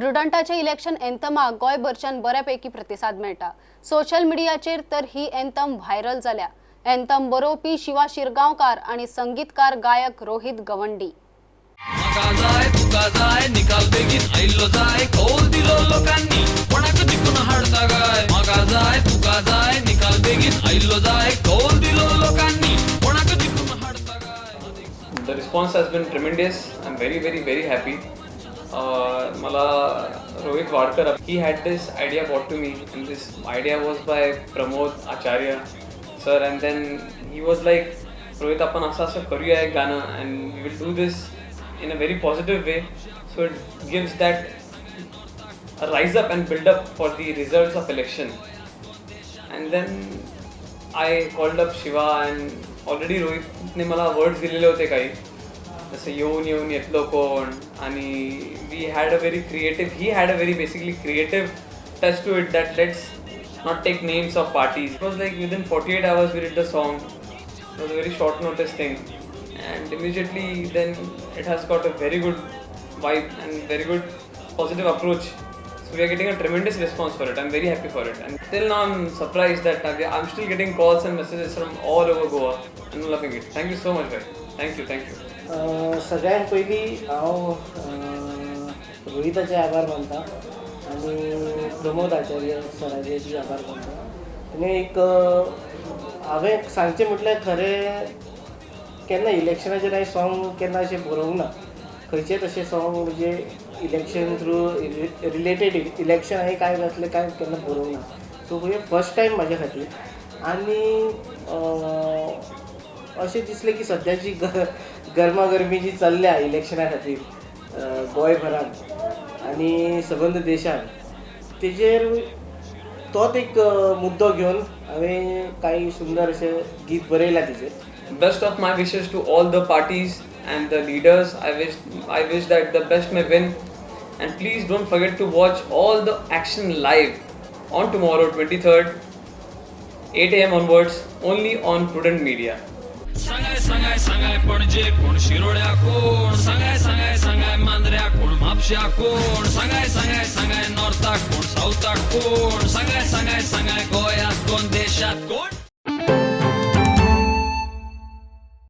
प्रुडंटाचे election एंथमाक गोंयभरच्यान बऱ्यापैकी प्रतिसाद मेळटा। सोशल मीडियाचेर तर ही एंथम व्हायरल जाल्या। एंथम बरोवपी शिवा शिरगांवकार आणि संगीतकार गायक रोहित गवंडी। निकाल बेगीन आयलो जाय कौल दिलो लोकांनी कोणाक जिंकून हाडता गाय म्हाका जाय तुका जाय निकाल बेगीन आयलो जाय कौल दिलो लोकांनी कोणाक जिंकून हाडता गाय। The response has been tremendous. I'm very happy. Mala Rohit Wadkar, he had this idea brought to me, and this idea was by Pramod Acharya sir, and then he was like, Rohit, apan asa karuya ek gana, and we will do this in a very positive way, so it gives that a rise up and build up for the results of election. And then I called up Shiva, and already Rohit ne mala words दिलेले होते काही जसं येऊन येतलो कोण, आणि we had a very creative, he had a very basically creative touch to it that let's not take names of parties. It was like within 48 hours we did the song. It was a very short notice thing, and immediately then it has got a very good vibe and very good positive approach. So we are getting a tremendous response for it. I'm very happy for it, and till now I'm surprised that I'm still getting calls and messages from all over Goa, and I'm loving it. Thank you so much, guys. Thank you. सगळ्यांत पयलीं हांव रोहिताचे आभार मानता आनी प्रमोद आचार्य सराचे आभार मानता। आनी एक हांवें सांगचें म्हटल्यार खरें केन्ना इलेक्शनाचेर हांवें सॉंग केन्ना अशें बरोवंक ना। खंयचेच अशें सॉंग म्हणजे इलेक्शन थ्रू रिलेटेड इलेक्शन हांवें काय असलें काय केन्ना बरोवंक ना। सो हे फर्स्ट टायम म्हाज्या खातीर। आनी अशें दिसलें की सद्याची गरमागरमी जी चल्ल्या इलेक्शना खातीर गोंयभरांत आनी सबंद देशान, तेजेर तोच एक मुद्दो घेवन हांवें कांय सुंदर अशें गीत बरयलां तेजेर। Best of my wishes to all the parties and the leaders. I wish that the best may win, and please don't forget to watch all the action live on tomorrow 23rd 8 AM onwards only on Prudent Media. सांगाय पणजे कोण शिरोड्या कोण सांगाय मांद्र्या कोण म्हापश्या कोण सांगाय नॉर्थाक कोण साऊथाक कोण सांगाय गोंयात कोण देशात कोण।